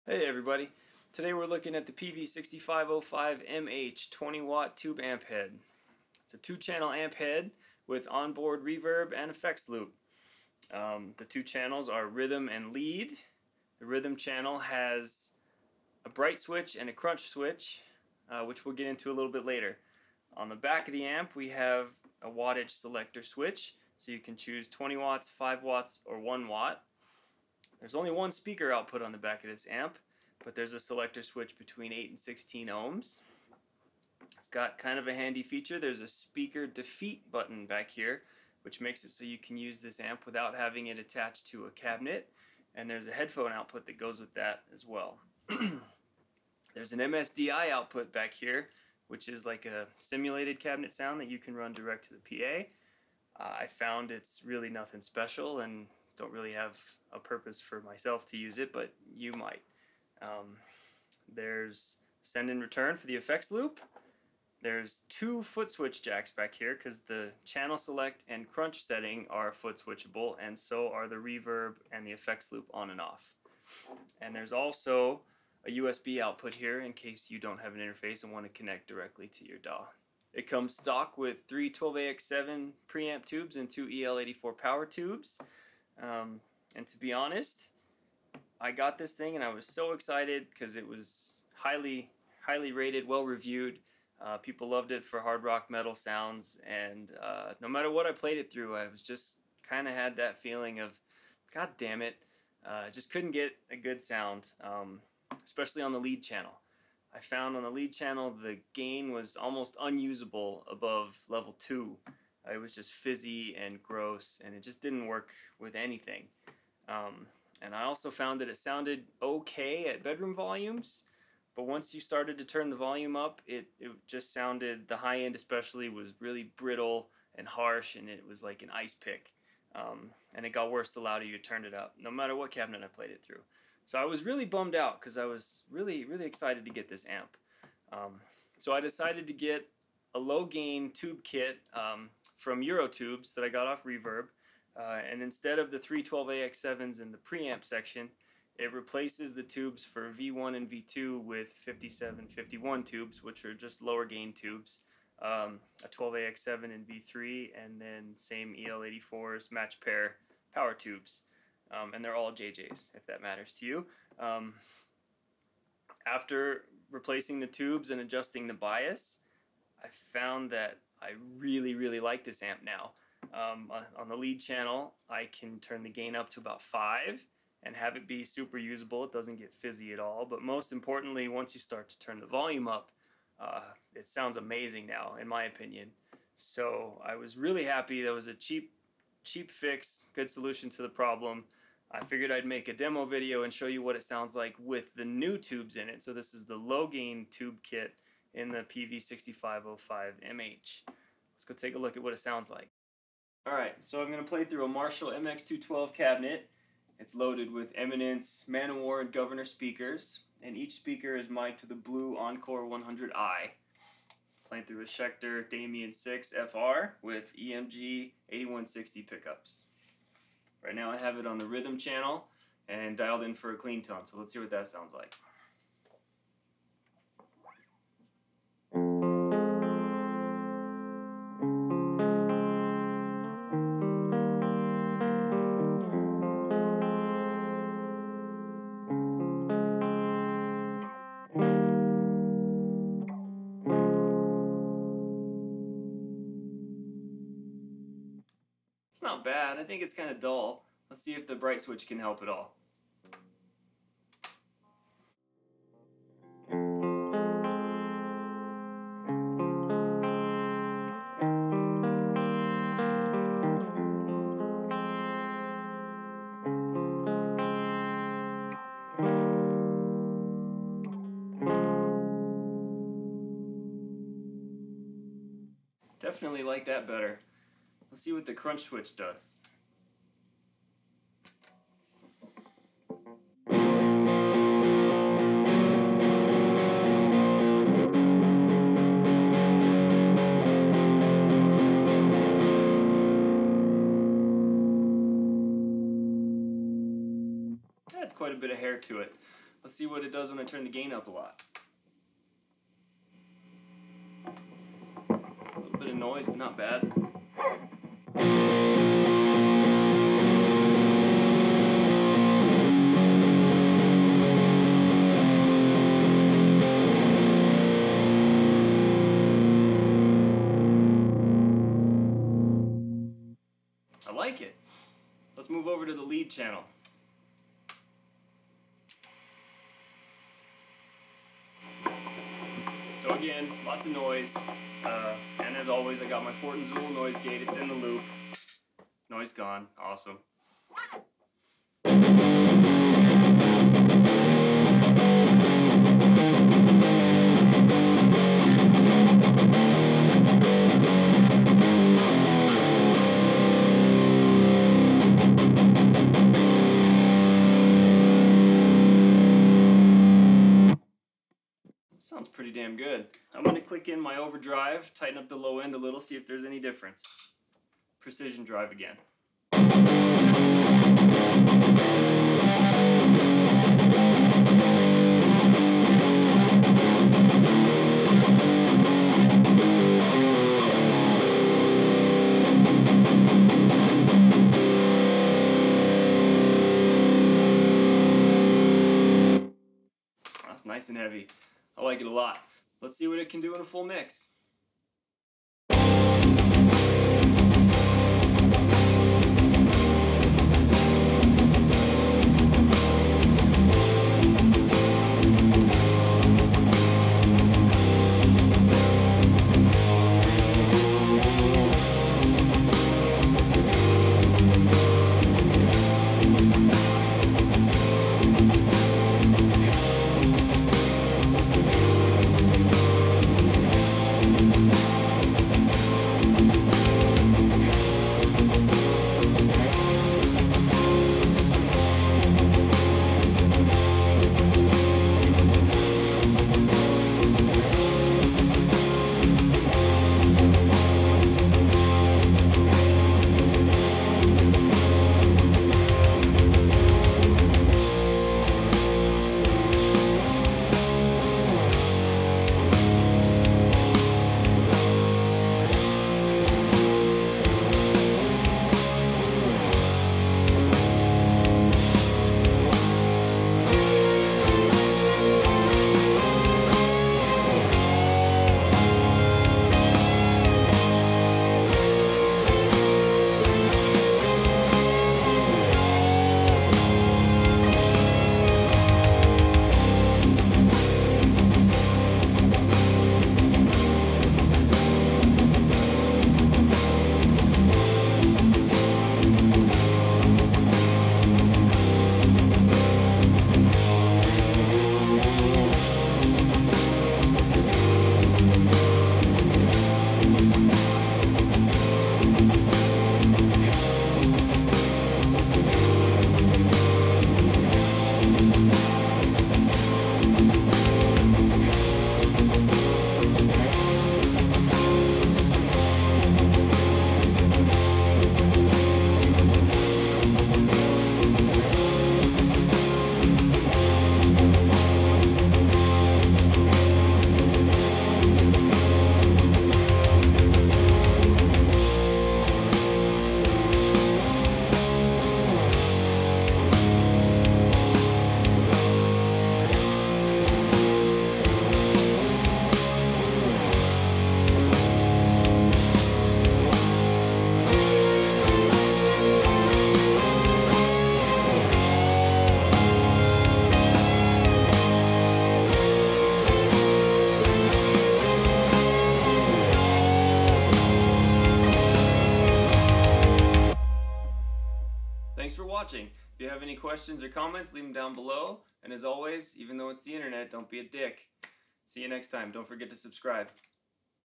Hey everybody, today we're looking at the Peavey 6505MH 20 watt tube amp head. It's a 2-channel amp head with onboard reverb and effects loop. The two channels are rhythm and lead. The rhythm channel has a bright switch and a crunch switch, which we'll get into a little bit later. On the back of the amp we have a wattage selector switch, so you can choose 20 watts, 5 watts, or 1 watt. There's only one speaker output on the back of this amp, but there's a selector switch between 8 and 16 ohms. It's got kind of a handy feature. There's a speaker defeat button back here, which makes it so you can use this amp without having it attached to a cabinet. And there's a headphone output that goes with that as well. There's an MSDI output back here, which is like a simulated cabinet sound that you can run direct to the PA. I found it's really nothing special and don't really have a purpose for myself to use it, but you might. There's send and return for the effects loop. There's 2 foot switch jacks back here because the channel select and crunch setting are foot switchable, and so are the reverb and the effects loop on and off. And there's also a USB output here in case you don't have an interface and want to connect directly to your DAW. It comes stock with 3 12AX7 preamp tubes and 2 EL84 power tubes. And to be honest, I got this thing and I was so excited because it was highly rated, well reviewed. People loved it for hard rock metal sounds, and no matter what I played it through, I was just kind of had that feeling of, God damn it, just couldn't get a good sound, especially on the lead channel. I found on the lead channel the gain was almost unusable above level 2. It was just fizzy and gross, and it just didn't work with anything. And I also found that it sounded okay at bedroom volumes, but once you started to turn the volume up, it just sounded, the high end especially, was really brittle and harsh, and it was like an ice pick. And it got worse the louder you turned it up, no matter what cabinet I played it through. So I was really bummed out because I was really excited to get this amp. So I decided to get a low gain tube kit from Eurotubes that I got off Reverb, and instead of the 3 12AX7s in the preamp section, it replaces the tubes for V1 and V2 with 5751 tubes, which are just lower gain tubes, a 12AX7 in V3, and then same EL84s match pair power tubes, and they're all JJs if that matters to you. After replacing the tubes and adjusting the bias, I found that I really like this amp now. On the lead channel, I can turn the gain up to about 5 and have it be super usable. It doesn't get fizzy at all, but most importantly, once you start to turn the volume up, it sounds amazing now, in my opinion. So I was really happy. That was a cheap fix, good solution to the problem. I figured I'd make a demo video and show you what it sounds like with the new tubes in it. So this is the low gain tube kit in the Peavey 6505MH. Let's go take a look at what it sounds like. Alright, so I'm going to play through a Marshall MX212 cabinet. It's loaded with Eminence, Man O' War, and Governor speakers, and each speaker is mic'd with a blue Encore 100i. Playing through a Schecter Damien 6 FR with EMG 8160 pickups. Right now I have it on the rhythm channel and dialed in for a clean tone, so let's see what that sounds like. It's not bad. I think it's kind of dull. Let's see if the bright switch can help at all. Definitely like that better. Let's see what the crunch switch does. That's quite a bit of hair to it. Let's see what it does when I turn the gain up a lot. A little bit of noise, but not bad. I like it. Let's move over to the lead channel. So again, lots of noise, and as always I got my Fort and Zool noise gate, it's in the loop. Noise gone, awesome. Sounds pretty damn good. I'm going to click in my overdrive, tighten up the low end a little, see if there's any difference. Precision drive again. That's nice and heavy. I like it a lot. Let's see what it can do in a full mix. Thanks for watching. If you have any questions or comments, leave them down below. And as always, even though it's the internet, don't be a dick. See you next time. Don't forget to subscribe.